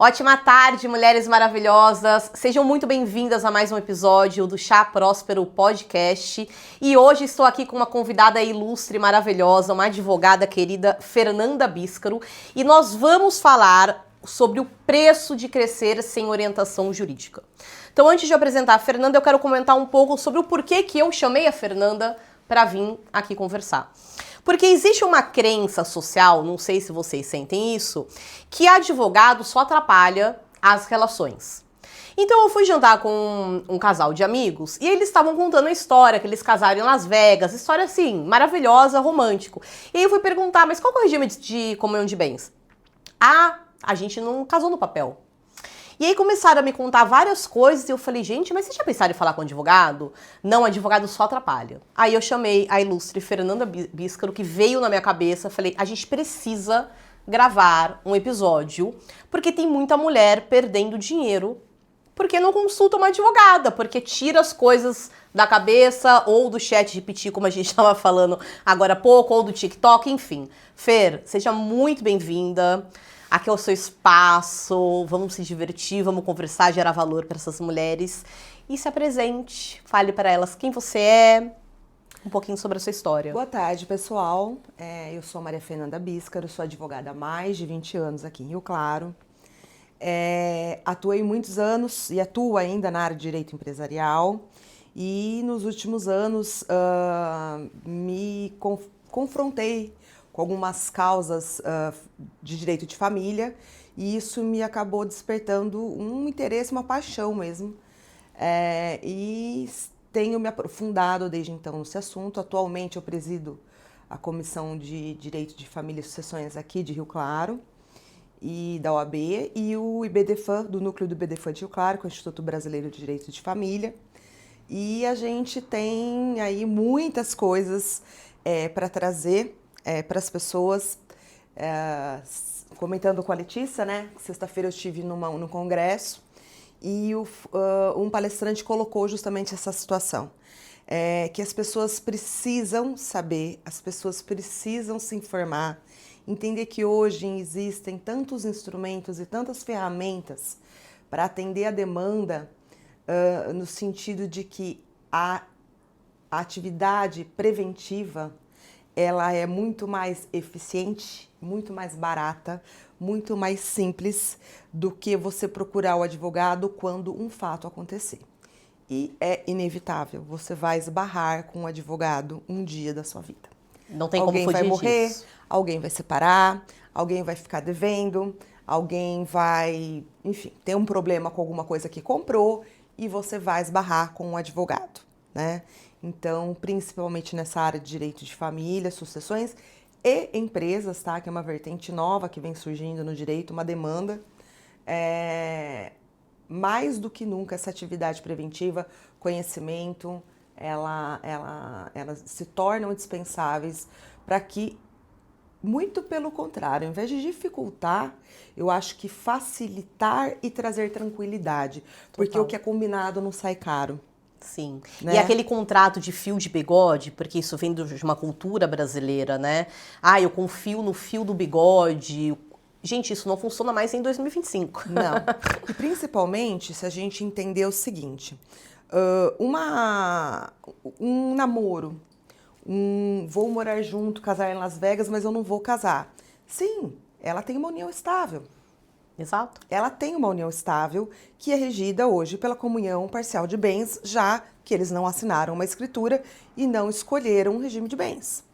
Ótima tarde, mulheres maravilhosas. Sejam muito bem-vindas a mais um episódio do Chá Próspero Podcast. E hoje estou aqui com uma convidada ilustre, maravilhosa, uma advogada querida, Fernanda Bíscaro. E nós vamos falar sobre o preço de crescer sem orientação jurídica. Então, antes de apresentar a Fernanda, eu quero comentar um pouco sobre o porquê que eu chamei a Fernanda para vir aqui conversar. Porque existe uma crença social, não sei se vocês sentem isso, que advogado só atrapalha as relações. Então eu fui jantar com um casal de amigos e eles estavam contando a história que eles casaram em Las Vegas, história assim, maravilhosa, romântico. E aí eu fui perguntar, mas qual que é o regime de comunhão de bens? Ah, a gente não casou no papel. E aí começaram a me contar várias coisas e eu falei, gente, mas vocês já pensaram em falar com advogado? Não, advogado só atrapalha. Aí eu chamei a ilustre Fernanda Bíscaro, que veio na minha cabeça, falei, a gente precisa gravar um episódio, porque tem muita mulher perdendo dinheiro, porque não consulta uma advogada, porque tira as coisas da cabeça, ou do chat GPT, como a gente estava falando agora há pouco, ou do TikTok, enfim. Fer, seja muito bem-vinda. Aqui é o seu espaço, vamos se divertir, vamos conversar, gerar valor para essas mulheres. E se apresente, fale para elas quem você é, um pouquinho sobre a sua história. Boa tarde, pessoal. Eu sou Maria Fernanda Bíscaro, sou advogada há mais de 20 anos aqui em Rio Claro. Atuei muitos anos e atuo ainda na área de direito empresarial. E nos últimos anos me confrontei com algumas causas de direito de família, e isso me acabou despertando um interesse, uma paixão mesmo, e tenho me aprofundado desde então nesse assunto. Atualmente eu presido a Comissão de Direito de Família e Sucessões aqui de Rio Claro e da OAB, e o IBDFAM, do núcleo do IBDFAM de Rio Claro, com o Instituto Brasileiro de Direito de Família, e a gente tem aí muitas coisas para trazer para as pessoas. Comentando com a Letícia, né? Sexta-feira eu estive num congresso e um palestrante colocou justamente essa situação. Que as pessoas precisam saber, as pessoas precisam se informar, entender que hoje existem tantos instrumentos e tantas ferramentas para atender a demanda, no sentido de que a atividade preventiva ela é muito mais eficiente, muito mais barata, muito mais simples do que você procurar o advogado quando um fato acontecer. E é inevitável, você vai esbarrar com um advogado um dia da sua vida. Não tem como fugir disso. Alguém vai morrer, alguém vai separar, alguém vai ficar devendo, alguém vai, enfim, ter um problema com alguma coisa que comprou e você vai esbarrar com um advogado, né? Então, principalmente nessa área de direito de família, sucessões e empresas, tá? Que é uma vertente nova que vem surgindo no direito, uma demanda. Mais do que nunca, essa atividade preventiva, conhecimento, elas se tornam indispensáveis para que, muito pelo contrário, ao invés de dificultar, eu acho que facilitar e trazer tranquilidade. Porque Total. o que é combinado não sai caro. Sim. Né? E aquele contrato de fio de bigode, porque isso vem de uma cultura brasileira, né? Ah, eu confio no fio do bigode. Gente, isso não funciona mais em 2025. Não. E principalmente se a gente entender o seguinte, um namoro, vou morar junto, casar em Las Vegas, mas eu não vou casar. Sim, ela tem uma união estável. Exato. Ela tem uma união estável que é regida hoje pela comunhão parcial de bens, já que eles não assinaram uma escritura e não escolheram um regime de bens.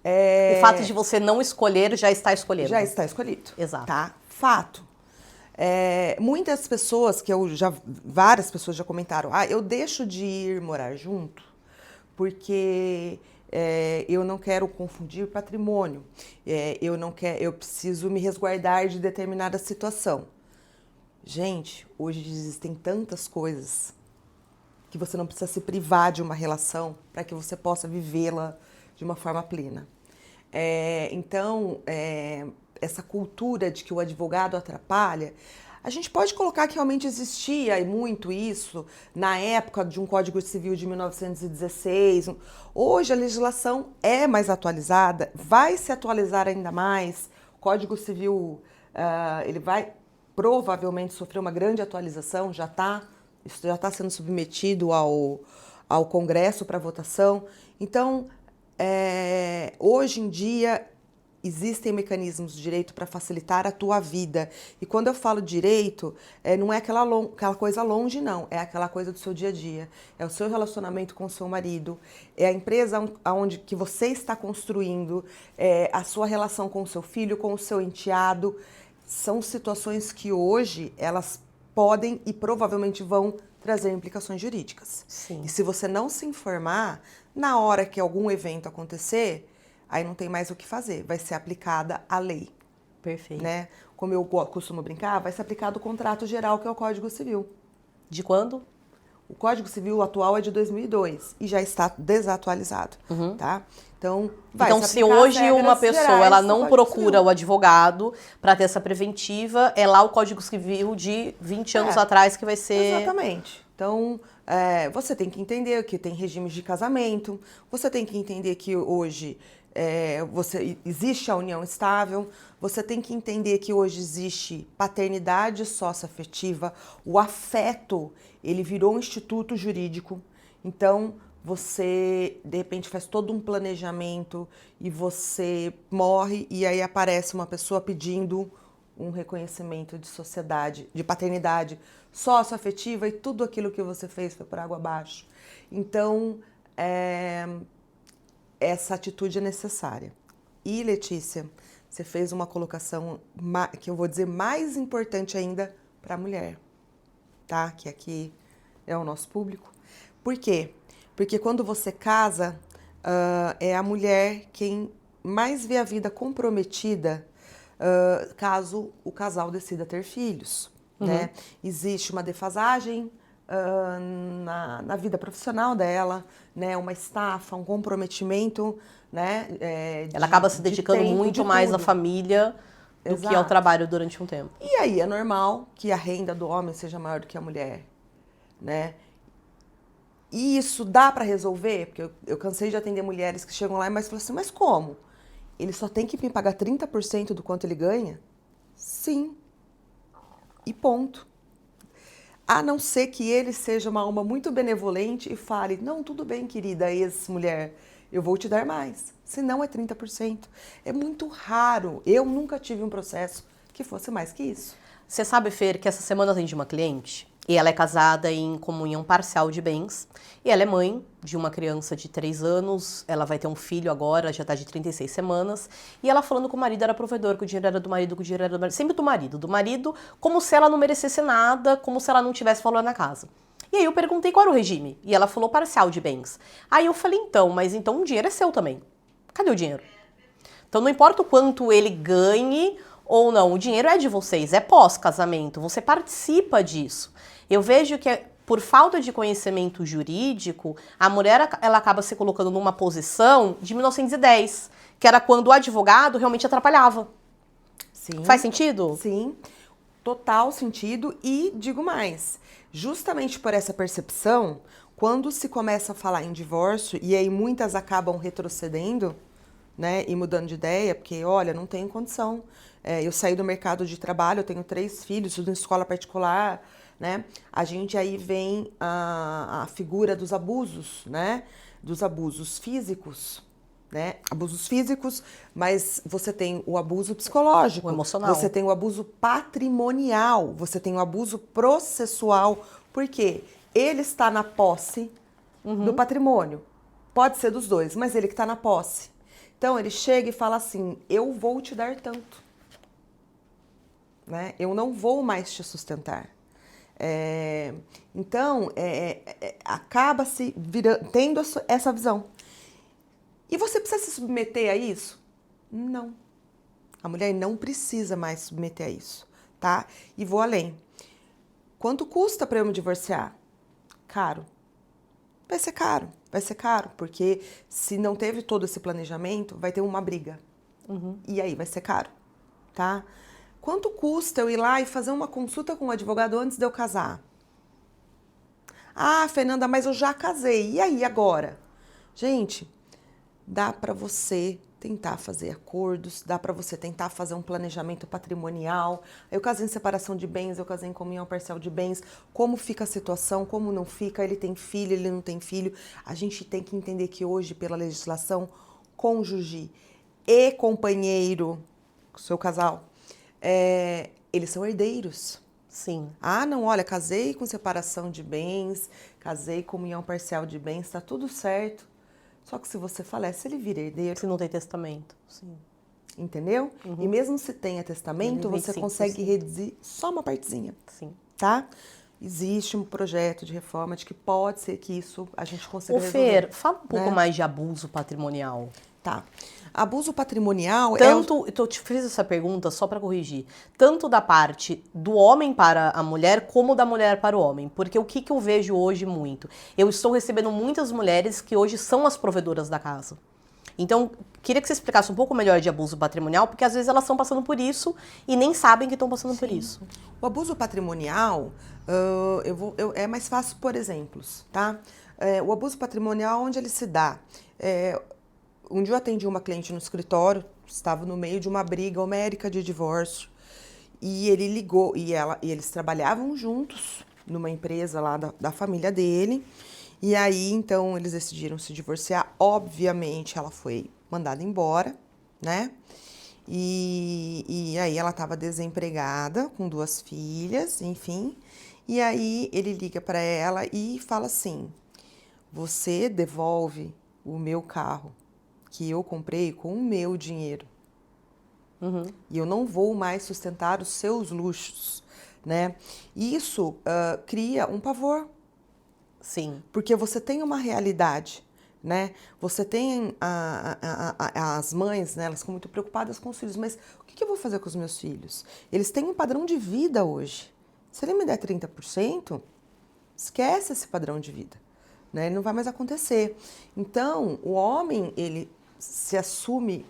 O fato de você não escolher já está escolhendo. Já está escolhido. Exato. Tá? Fato. Muitas pessoas, várias pessoas já comentaram, eu deixo de ir morar junto porque eu não quero confundir patrimônio, eu preciso me resguardar de determinada situação. Gente, hoje existem tantas coisas que você não precisa se privar de uma relação para que você possa vivê-la de uma forma plena. Então, essa cultura de que o advogado atrapalha, a gente pode colocar que realmente existia e muito isso na época de um Código Civil de 1916. Hoje a legislação é mais atualizada, vai se atualizar ainda mais. O Código Civil ele vai provavelmente sofreu uma grande atualização, isso já está sendo submetido ao Congresso para votação. Então, hoje em dia, existem mecanismos de direito para facilitar a tua vida. E quando eu falo direito, não é aquela coisa longe, não. É aquela coisa do seu dia a dia. É o seu relacionamento com o seu marido. É a empresa que você está construindo. É a sua relação com o seu filho, com o seu enteado. São situações que hoje elas podem e provavelmente vão trazer implicações jurídicas. Sim. E se você não se informar, na hora que algum evento acontecer, aí não tem mais o que fazer, vai ser aplicada a lei. Perfeito. Né? Como eu costumo brincar, vai ser aplicado o contrato geral, que é o Código Civil. De quando? O Código Civil atual é de 2002 e já está desatualizado, tá? Então, se hoje uma pessoa ela não procura o advogado para ter essa preventiva, é lá o Código Civil de 20 anos atrás que vai ser... Exatamente. Então, você tem que entender que tem regimes de casamento, você tem que entender que hoje existe a união estável, você tem que entender que hoje existe paternidade socioafetiva, o afeto, ele virou um instituto jurídico, então você, de repente, faz todo um planejamento e você morre e aí aparece uma pessoa pedindo um reconhecimento de sociedade, de paternidade socioafetiva e tudo aquilo que você fez foi por água abaixo. Então, essa atitude é necessária. E, Letícia, você fez uma colocação que eu vou dizer mais importante ainda para a mulher, tá? Que aqui é o nosso público. Por quê? Porque quando você casa, é a mulher quem mais vê a vida comprometida caso o casal decida ter filhos. Né? Existe uma defasagem na vida profissional dela, né? Uma estafa, um comprometimento, né? Ela acaba se dedicando muito mais à família do que ao trabalho durante um tempo. E aí é normal que a renda do homem seja maior do que a mulher, né? E isso dá para resolver? Porque eu cansei de atender mulheres que chegam lá e falam assim, mas como? Ele só tem que me pagar 30% do quanto ele ganha? Sim. E ponto. A não ser que ele seja uma alma muito benevolente e fale, não, tudo bem, querida ex-mulher, eu vou te dar mais. Se não, é 30%. É muito raro. Eu nunca tive um processo que fosse mais que isso. Você sabe, Fer, que essa semana eu atendi uma cliente e ela é casada em comunhão parcial de bens e ela é mãe de uma criança de 3 anos, ela vai ter um filho agora, já tá de 36 semanas, e ela falando que o marido era provedor, que o dinheiro era do marido, que o dinheiro era do marido, sempre do marido, como se ela não merecesse nada, como se ela não tivesse valor na casa. E aí eu perguntei qual era o regime, e ela falou parcial de bens. Aí eu falei, mas então o dinheiro é seu também. Cadê o dinheiro? Então não importa o quanto ele ganhe ou não, o dinheiro é de vocês, é pós-casamento, você participa disso. Eu vejo que por falta de conhecimento jurídico, a mulher ela acaba se colocando numa posição de 1910, que era quando o advogado realmente atrapalhava. Sim. Faz sentido? Sim, total sentido. E digo mais, justamente por essa percepção, quando se começa a falar em divórcio, e aí muitas acabam retrocedendo, né, e mudando de ideia, porque, olha, não tenho condição. Eu saí do mercado de trabalho, eu tenho 3 filhos, estudo em escola particular, né? A gente aí vem a figura dos abusos, né? Dos abusos físicos, né? Abusos físicos, mas você tem o abuso psicológico, o emocional. Você tem o abuso patrimonial, você tem o abuso processual, porque ele está na posse do patrimônio. Pode ser dos dois, mas ele que está na posse. Então ele chega e fala assim, eu vou te dar tanto, né? Eu não vou mais te sustentar. Então, acaba-se tendo essa visão. E você precisa se submeter a isso? Não. A mulher não precisa mais se submeter a isso, tá? E vou além. Quanto custa para eu me divorciar? Caro. Vai ser caro, porque se não teve todo esse planejamento, vai ter uma briga. E aí vai ser caro, tá? Quanto custa eu ir lá e fazer uma consulta com um advogado antes de eu casar? Ah, Fernanda, mas eu já casei. E aí, agora? Gente, dá para você tentar fazer acordos, dá para você tentar fazer um planejamento patrimonial. Eu casei em separação de bens, eu casei em comunhão parcial de bens. Como fica a situação, como não fica, ele tem filho, ele não tem filho. A gente tem que entender que hoje, pela legislação, cônjuge e companheiro, seu casal, eles são herdeiros. Sim. Ah, não, olha, casei com separação de bens, casei com comunhão parcial de bens, tá tudo certo. Só que se você falece, ele vira herdeiro. Se não tem testamento, sim. Entendeu? E mesmo se tenha testamento, você 25%. consegue reduzir só uma partezinha, Sim. tá? Existe um projeto de reforma de que pode ser que isso a gente consiga Ô, resolver. Fer, fala um pouco mais de abuso patrimonial. Tá. Abuso patrimonial Tanto, eu te fiz essa pergunta só para corrigir, tanto da parte do homem para a mulher, como da mulher para o homem. Porque o que eu vejo hoje muito? Eu estou recebendo muitas mulheres que hoje são as provedoras da casa. Então, queria que você explicasse um pouco melhor de abuso patrimonial, porque às vezes elas estão passando por isso e nem sabem que estão passando por isso. O abuso patrimonial, é mais fácil por exemplos, tá? O abuso patrimonial, onde ele se dá? Um dia eu atendi uma cliente no escritório, estava no meio de uma briga homérica de divórcio, e ele ligou, e eles trabalhavam juntos numa empresa lá da família dele, e aí então eles decidiram se divorciar. Obviamente ela foi mandada embora, né? E aí ela estava desempregada, com 2 filhas, enfim, e aí ele liga para ela e fala assim: você devolve o meu carro que eu comprei com o meu dinheiro. E eu não vou mais sustentar os seus luxos, né? Isso cria um pavor. Sim. Porque você tem uma realidade, né? Você tem as mães, né? Elas ficam muito preocupadas com os filhos. Mas o que eu vou fazer com os meus filhos? Eles têm um padrão de vida hoje. Se ele me der 30%, esquece esse padrão de vida, né? Ele não vai mais acontecer. Então, o homem, ele se assume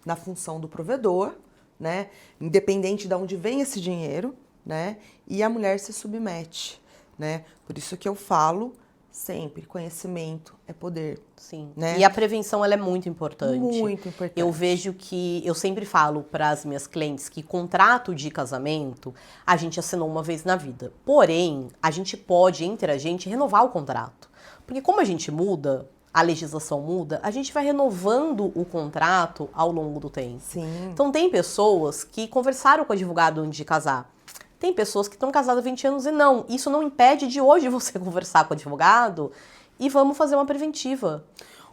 na função do provedor, né? Independente de onde vem esse dinheiro, né? E a mulher se submete, né? Por isso que eu falo sempre, conhecimento é poder. Sim. Né? E a prevenção, ela é muito importante. Muito importante. Eu vejo que, eu sempre falo para as minhas clientes que contrato de casamento a gente assinou uma vez na vida. Porém, a gente pode, entre a gente, renovar o contrato. Porque como a gente muda, a legislação muda, a gente vai renovando o contrato ao longo do tempo. Sim. Então tem pessoas que conversaram com o advogado antes de casar. Tem pessoas que estão casadas há 20 anos e não. Isso não impede de hoje você conversar com o advogado e vamos fazer uma preventiva.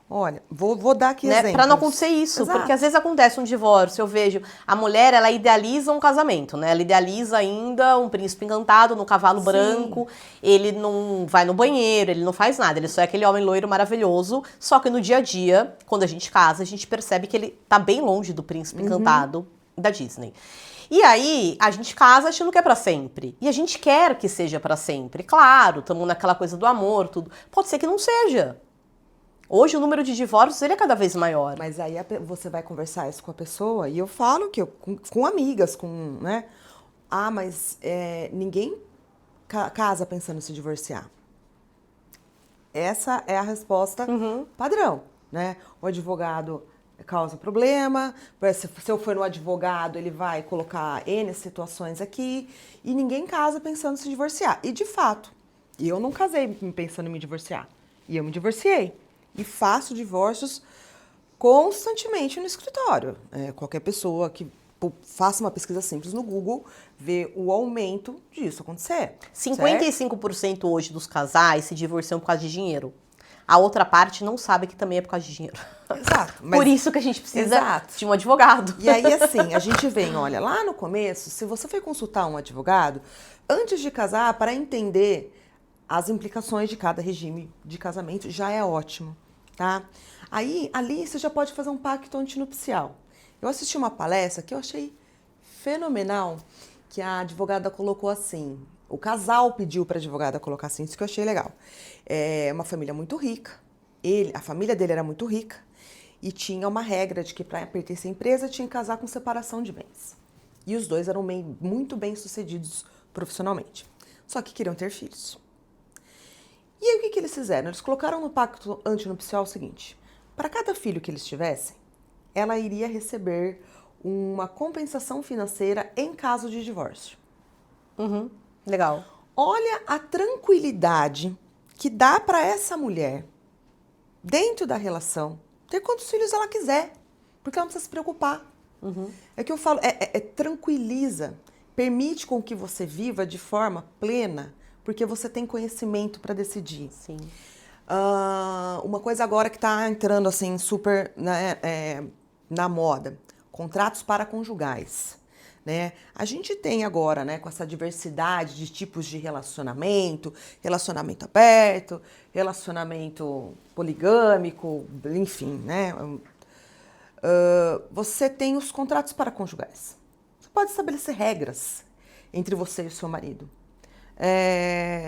Olha, vou dar aqui exemplos. Para não acontecer isso, Exato. porque às vezes acontece um divórcio, eu vejo, a mulher, ela idealiza um casamento, né? Ela idealiza ainda um príncipe encantado no cavalo branco, ele não vai no banheiro, ele não faz nada, ele só é aquele homem loiro maravilhoso, só que no dia a dia, quando a gente casa, a gente percebe que ele tá bem longe do príncipe encantado da Disney. E aí, a gente casa achando que é pra sempre. E a gente quer que seja pra sempre. Claro, estamos naquela coisa do amor, tudo. Pode ser que não seja. Hoje o número de divórcios ele é cada vez maior. Mas aí você vai conversar isso com a pessoa e eu falo que com amigas, né? Ah, mas ninguém casa pensando em se divorciar. Essa é a resposta padrão, né? O advogado causa problema, se eu for no advogado, ele vai colocar N situações aqui, e ninguém casa pensando em se divorciar. E de fato, eu não casei pensando em me divorciar. E eu me divorciei. E faço divórcios constantemente no escritório. Qualquer pessoa que faça uma pesquisa simples no Google vê o aumento disso acontecer. 55% hoje dos casais se divorciam por causa de dinheiro. A outra parte não sabe que também é por causa de dinheiro. Exato. Por isso que a gente precisa de um advogado. E aí, assim, a gente vem, olha, lá no começo, se você for consultar um advogado, antes de casar, para entender as implicações de cada regime de casamento, já é ótimo, tá? Aí, ali, você já pode fazer um pacto antinupcial. Eu assisti uma palestra que eu achei fenomenal, que a advogada colocou assim, o casal pediu para a advogada colocar assim, isso que eu achei legal. É uma família muito rica, a família dele era muito rica, e tinha uma regra de que para pertencer à empresa tinha que casar com separação de bens. E os dois eram muito bem sucedidos profissionalmente, só que queriam ter filhos. E aí o que eles fizeram? Eles colocaram no pacto antinupcial o seguinte: para cada filho que eles tivessem, ela iria receber uma compensação financeira em caso de divórcio. Legal. Olha a tranquilidade que dá para essa mulher, dentro da relação, ter quantos filhos ela quiser, porque ela não precisa se preocupar. É que eu falo, tranquiliza, permite com que você viva de forma plena, porque você tem conhecimento para decidir. Sim. Uma coisa agora que está entrando assim super, né, na moda, contratos paraconjugais. Né? A gente tem agora, né, com essa diversidade de tipos de relacionamento, relacionamento aberto, relacionamento poligâmico, enfim, né? Você tem os contratos paraconjugais. Você pode estabelecer regras entre você e o seu marido.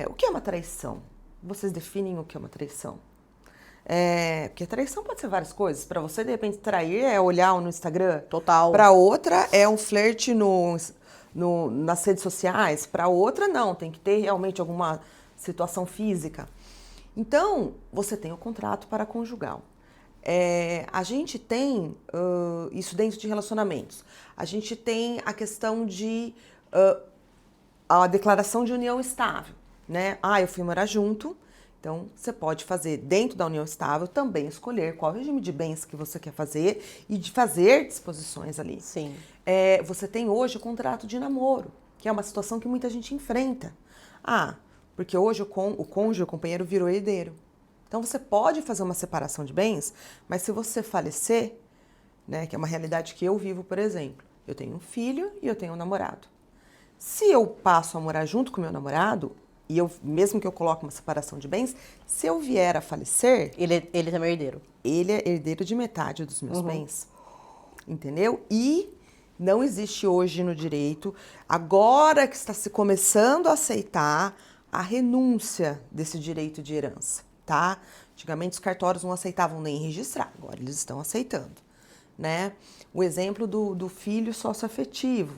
O que é uma traição? Vocês definem o que é uma traição. Porque traição pode ser várias coisas. Para você, de repente, trair é olhar no Instagram. Total. Para outra, é um flerte nas redes sociais. Para outra, não. Tem que ter realmente alguma situação física. Então, você tem o contrato paraconjugal. A gente tem isso dentro de relacionamentos. A gente tem a questão de a declaração de união estável. Né? Eu fui morar junto. Então, você pode fazer, dentro da união estável, também escolher qual regime de bens que você quer fazer e de fazer disposições ali. Sim. Você tem hoje o contrato de namoro, que é uma situação que muita gente enfrenta. Porque hoje o cônjuge, o companheiro, virou herdeiro. Então, você pode fazer uma separação de bens, mas se você falecer, né, que é uma realidade que eu vivo, por exemplo, eu tenho um filho e eu tenho um namorado. Se eu passo a morar junto com o meu namorado, e mesmo que eu coloque uma separação de bens, se eu vier a falecer... Ele também é herdeiro. Ele é herdeiro de metade dos meus bens. Entendeu? E não existe hoje no direito, agora que está se começando a aceitar a renúncia desse direito de herança, tá? Antigamente os cartórios não aceitavam nem registrar, agora eles estão aceitando, né? O exemplo do filho socioafetivo.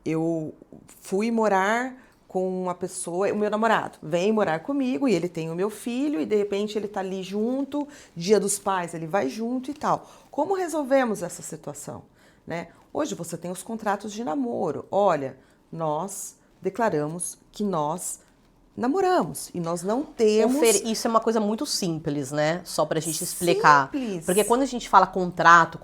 Eu fui morar com uma pessoa, o meu namorado vem morar comigo e ele tem o meu filho e de repente ele tá ali junto, Dia dos Pais ele vai junto e tal. Como resolvemos essa situação? Né? Hoje você tem os contratos de namoro. Olha, nós declaramos que nós namoramos e nós não temos... Isso é uma coisa muito simples, né? Só pra gente explicar. Simples. Porque quando a gente fala contrato,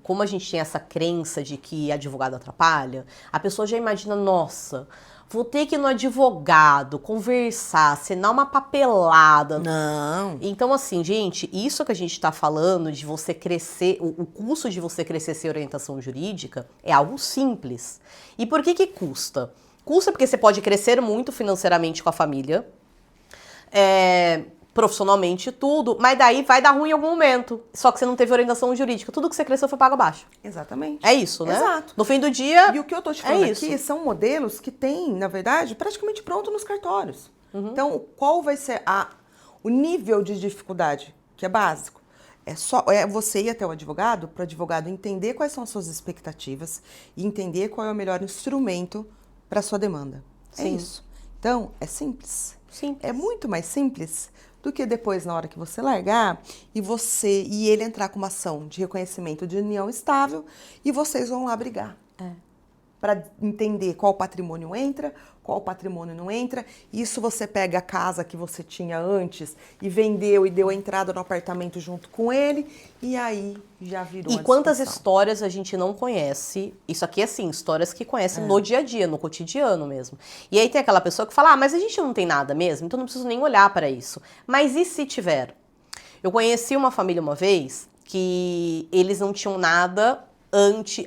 como a gente tem essa crença de que advogado atrapalha, a pessoa já imagina, nossa, vou ter que ir no advogado, conversar, assinar uma papelada. Não. Então, assim, gente, isso que a gente tá falando de você crescer, o custo de você crescer sem orientação jurídica é algo simples. E por que custa? Custa porque você pode crescer muito financeiramente com a família, profissionalmente tudo, mas daí vai dar ruim em algum momento. Só que você não teve orientação jurídica. Tudo que você cresceu foi pago abaixo. Exatamente. É isso, né? Exato. No fim do dia, e o que eu tô te falando aqui são modelos que tem, na verdade, praticamente pronto nos cartórios. Então, qual vai ser o nível de dificuldade, que é básico? É você ir até o advogado, para o advogado entender quais são as suas expectativas e entender qual é o melhor instrumento para sua demanda. Sim. É isso. Então, é simples. Simples. É muito mais simples do que depois, na hora que você largar, e ele entrar com uma ação de reconhecimento de união estável e vocês vão lá brigar. Para entender qual patrimônio entra, qual patrimônio não entra. Isso você pega a casa que você tinha antes e vendeu e deu a entrada no apartamento junto com ele e aí já virou E quantas histórias a gente não conhece? Isso aqui é assim, histórias que conhecem no dia a dia, no cotidiano mesmo. E aí tem aquela pessoa que fala, mas a gente não tem nada mesmo, então não preciso nem olhar para isso. Mas e se tiver? Eu conheci uma família uma vez que eles não tinham nada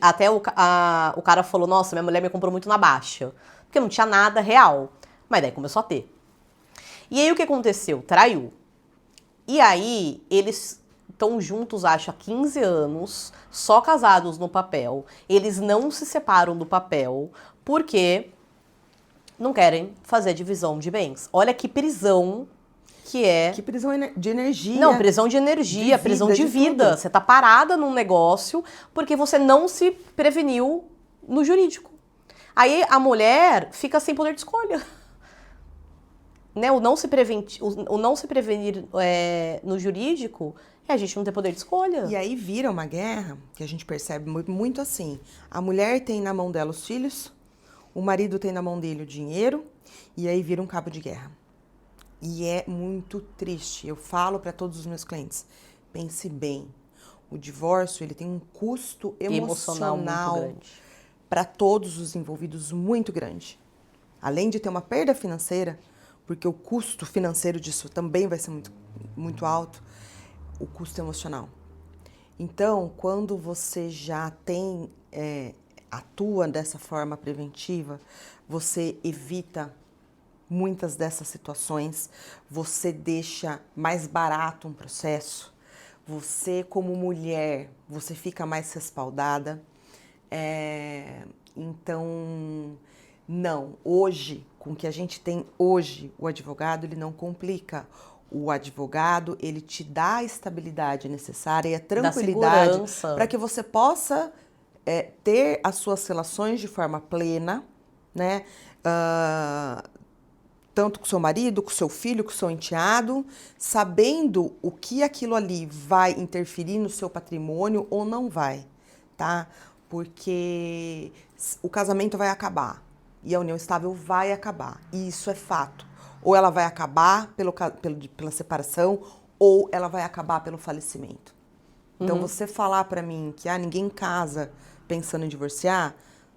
até o cara falou, nossa, minha mulher me comprou muito na baixa. Porque não tinha nada real. Mas daí começou a ter. E aí o que aconteceu? Traiu. E aí eles estão juntos, acho, há 15 anos, só casados no papel. Eles não se separam do papel porque não querem fazer divisão de bens. Olha que prisão que é... Que prisão de energia. Não, prisão de energia, prisão de vida. Você tá parada num negócio porque você não se preveniu no jurídico. Aí a mulher fica sem poder de escolha. Né? O não se prevenir no jurídico A gente não tem poder de escolha. E aí vira uma guerra que a gente percebe muito assim. A mulher tem na mão dela os filhos, o marido tem na mão dele o dinheiro, e aí vira um cabo de guerra. E é muito triste. Eu falo para todos os meus clientes, pense bem. O divórcio, ele tem um custo emocional muito grande para todos os envolvidos muito grande. Além de ter uma perda financeira, porque o custo financeiro disso também vai ser muito, muito alto, o custo emocional. Então, quando você já tem, atua dessa forma preventiva, você evita muitas dessas situações, você deixa mais barato um processo, você como mulher, você fica mais respaldada. Então, não, hoje, com o que a gente tem hoje, o advogado, ele não complica. O advogado, ele te dá a estabilidade necessária e a tranquilidade para que você possa ter as suas relações de forma plena, né? Tanto com o seu marido, com o seu filho, com o seu enteado, sabendo o que aquilo ali vai interferir no seu patrimônio ou não vai, tá? Porque o casamento vai acabar e a união estável vai acabar, e isso é fato. Ou ela vai acabar pela separação, ou ela vai acabar pelo falecimento. Então, você falar pra mim que ninguém casa pensando em divorciar,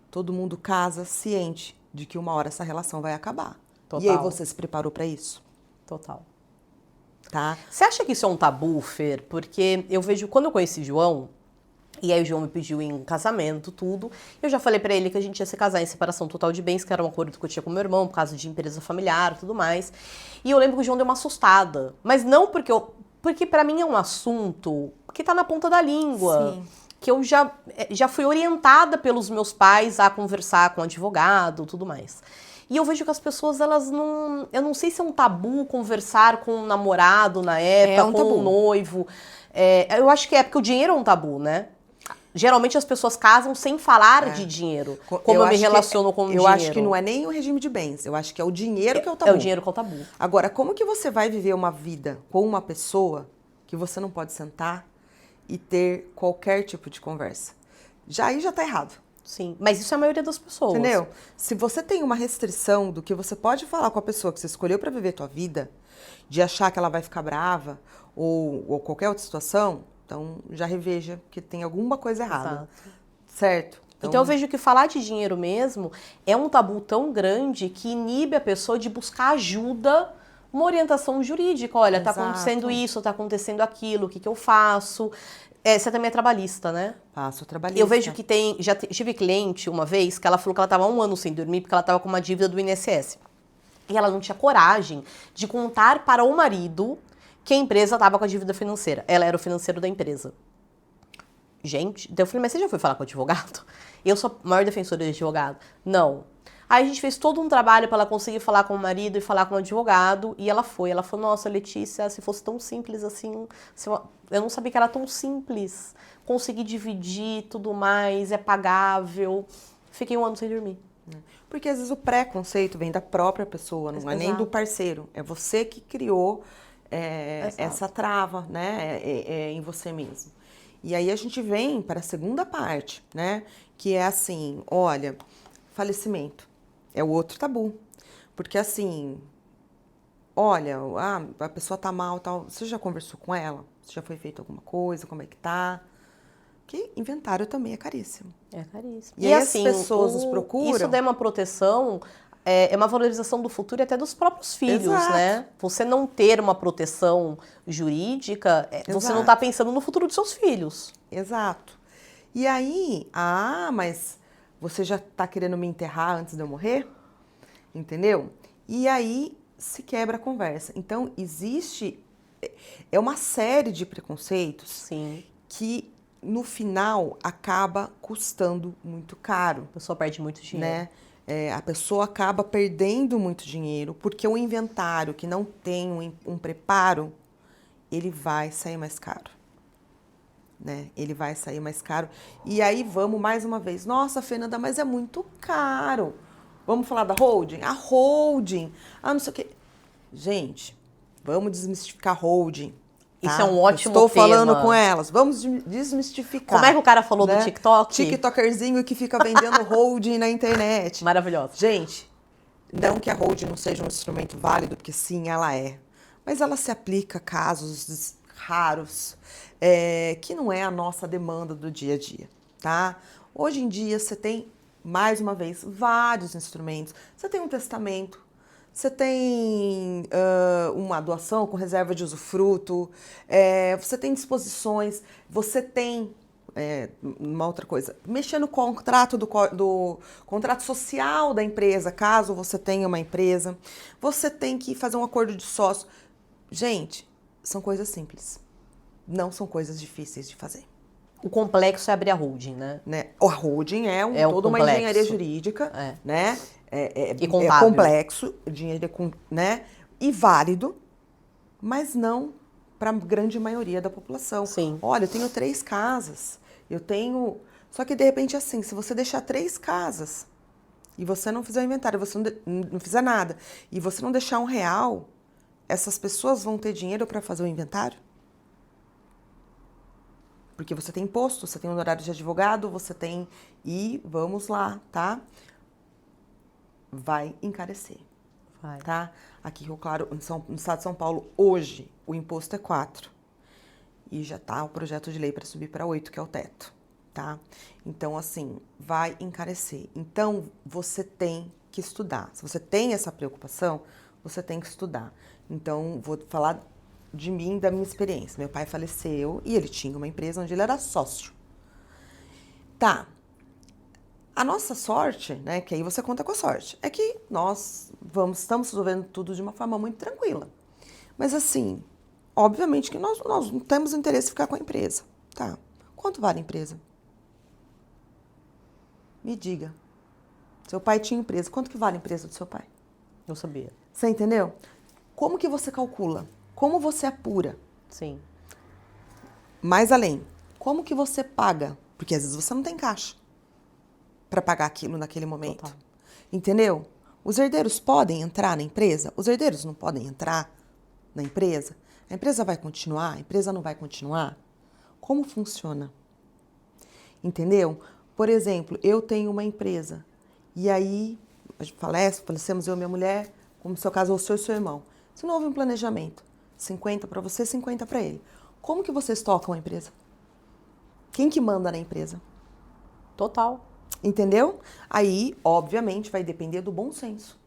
todo mundo casa ciente de que uma hora essa relação vai acabar. Total. E aí, você se preparou pra isso? Total. Tá? Você acha que isso é um tabu, Fer? Porque eu vejo, quando eu conheci João, e aí o João me pediu em casamento, tudo, eu já falei pra ele que a gente ia se casar em separação total de bens, que era um acordo que eu tinha com meu irmão, por causa de empresa familiar e tudo mais. E eu lembro que o João deu uma assustada. Mas não porque pra mim é um assunto que tá na ponta da língua. Sim. Que eu já fui orientada pelos meus pais a conversar com advogado e tudo mais. E eu vejo que as pessoas, elas não... Eu não sei se é um tabu conversar com um namorado na época, com um noivo. Eu acho que é porque o dinheiro é um tabu, né? Geralmente as pessoas casam sem falar de dinheiro. Como eu me relaciono com o dinheiro. Eu acho que não é nem o regime de bens. Eu acho que é o dinheiro que é o tabu. É o dinheiro que é o tabu. Agora, como que você vai viver uma vida com uma pessoa que você não pode sentar e ter qualquer tipo de conversa? Aí já tá errado. Sim, mas isso é a maioria das pessoas. Entendeu? Se você tem uma restrição do que você pode falar com a pessoa que você escolheu para viver a tua vida, de achar que ela vai ficar brava ou qualquer outra situação, então já reveja que tem alguma coisa errada. Exato. Certo? Então eu vejo que falar de dinheiro mesmo é um tabu tão grande que inibe a pessoa de buscar ajuda, uma orientação jurídica. Olha, tá acontecendo isso, tá acontecendo aquilo, o que eu faço? Você também é trabalhista, né? Sou trabalhista. Eu vejo que já tive cliente uma vez que ela falou que ela estava 1 ano sem dormir porque ela estava com uma dívida do INSS. E ela não tinha coragem de contar para o marido que a empresa estava com a dívida financeira. Ela era o financeiro da empresa. Gente, então eu falei, mas você já foi falar com o advogado? Eu sou a maior defensora de advogado. Não. Aí a gente fez todo um trabalho para ela conseguir falar com o marido e falar com o advogado. E ela foi. Ela falou, nossa, Letícia, se fosse tão simples assim... Eu não sabia que era tão simples. Consegui dividir tudo mais, é pagável. Fiquei 1 ano sem dormir. Porque às vezes o preconceito vem da própria pessoa, não é nem do parceiro. É você que criou essa trava, né, em você mesmo. E aí a gente vem para a segunda parte, né, que é assim, olha, falecimento é o outro tabu. Porque assim, olha, a pessoa tá mal, tal, você já conversou com ela? Você já foi feito alguma coisa? Como é que tá? Porque inventário também é caríssimo. É caríssimo. E assim, as pessoas nos procuram... Isso dá uma proteção, é uma valorização do futuro e até dos próprios filhos, né? Você não ter uma proteção jurídica, você não está pensando no futuro dos seus filhos. Exato. E aí, mas você já está querendo me enterrar antes de eu morrer? Entendeu? E aí se quebra a conversa. Então, existe... É uma série de preconceitos. Sim. Que... no final, acaba custando muito caro. A pessoa perde muito dinheiro. Né? A pessoa acaba perdendo muito dinheiro, porque o inventário que não tem um preparo, ele vai sair mais caro. Né? Ele vai sair mais caro. E aí vamos mais uma vez. Nossa, Fernanda, mas é muito caro. Vamos falar da holding? A holding. Não sei o quê. Gente, vamos desmistificar holding. Isso é um ótimo Estou tema. falando com elas. Vamos desmistificar. Como é que o cara falou do TikTok? TikTokerzinho que fica vendendo holding na internet. Maravilhoso. Gente, não que a holding não seja um instrumento válido, porque sim, ela é. Mas ela se aplica a casos raros, que não é a nossa demanda do dia a dia, tá? Hoje em dia você tem, mais uma vez, vários instrumentos. Você tem um testamento, você tem uma doação com reserva de usufruto, você tem disposições, você tem uma outra coisa, mexer no contrato do contrato social da empresa, caso você tenha uma empresa, você tem que fazer um acordo de sócio. Gente, são coisas simples, não são coisas difíceis de fazer. O complexo é abrir a holding, né? A holding é toda uma engenharia jurídica, né? E contábil. É complexo, dinheiro, né? E válido, mas não para a grande maioria da população. Sim. Olha, eu tenho 3 casas, só que de repente assim, se você deixar 3 casas e você não fizer o inventário, você não fizer nada, e você não deixar R$1, essas pessoas vão ter dinheiro para fazer o inventário? Porque você tem imposto, você tem honorário de advogado, você tem... E vamos lá, tá? Vai encarecer. Vai. Tá? Aqui, claro, no estado de São Paulo, hoje, o imposto é 4. E já tá o projeto de lei para subir para 8, que é o teto. Tá? Então, assim, vai encarecer. Então, você tem que estudar. Se você tem essa preocupação, você tem que estudar. Então, vou falar de mim, da minha experiência. Meu pai faleceu e ele tinha uma empresa onde ele era sócio. Tá. A nossa sorte, né, que aí você conta com a sorte, é que nós estamos resolvendo tudo de uma forma muito tranquila. Mas assim, obviamente que nós não temos interesse em ficar com a empresa. Tá. Quanto vale a empresa? Me diga. Seu pai tinha empresa. Quanto que vale a empresa do seu pai? Não sabia. Você entendeu? Como que você calcula? Como você apura? Sim. Mais além, como que você paga? Porque às vezes você não tem caixa para pagar aquilo naquele momento. Total. Entendeu? Os herdeiros podem entrar na empresa? Os herdeiros não podem entrar na empresa? A empresa vai continuar? A empresa não vai continuar? Como funciona? Entendeu? Por exemplo, eu tenho uma empresa e aí falecemos eu e minha mulher, como no seu caso, o seu e seu irmão. Se não houve um planejamento, 50 para você, 50 para ele. Como que vocês tocam a empresa? Quem que manda na empresa? Total. Entendeu? Aí, obviamente, vai depender do bom senso.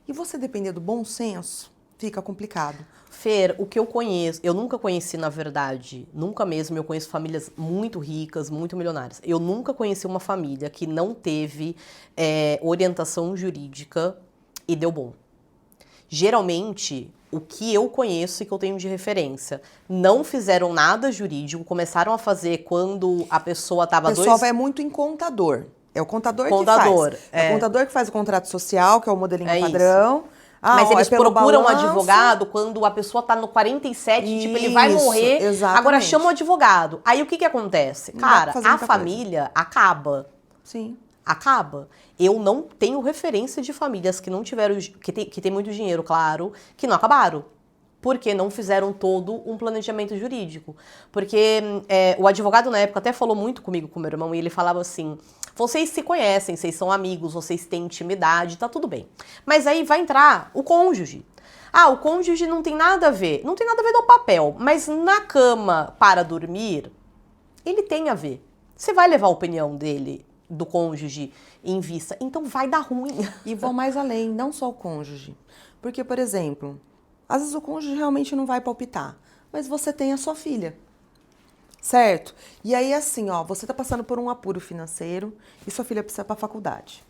E você depender do bom senso, fica complicado. Fer, o que eu conheço, eu nunca conheci, na verdade, nunca mesmo, eu conheço famílias muito ricas, muito milionárias. Eu nunca conheci uma família que não teve orientação jurídica e deu bom. Geralmente, o que eu conheço e que eu tenho de referência, não fizeram nada jurídico, começaram a fazer quando a pessoa estava... O pessoal vai muito em contador. É o contador que faz. É o contador que faz o contrato social, que é o modelinho padrão. Mas eles procuram um balanço. Advogado quando a pessoa tá no 47, tipo, ele vai morrer. Exatamente. Agora chama o advogado. Aí o que acontece? Cara, a família acaba. Sim. Acaba. Eu não tenho referência de famílias que não tiveram, que tem muito dinheiro, claro, que não acabaram. Porque não fizeram todo um planejamento jurídico. Porque o advogado na época até falou muito comigo, com meu irmão, e ele falava assim: vocês se conhecem, vocês são amigos, vocês têm intimidade, tá tudo bem. Mas aí vai entrar o cônjuge. Ah, o cônjuge não tem nada a ver. Não tem nada a ver no papel, mas na cama para dormir, ele tem a ver. Você vai levar a opinião dele, do cônjuge, em vista. Então vai dar ruim. E vou mais além, não só o cônjuge. Porque, por exemplo, às vezes o cônjuge realmente não vai palpitar, mas você tem a sua filha. Certo? E aí, assim, ó, você tá passando por um apuro financeiro e sua filha precisa ir pra faculdade.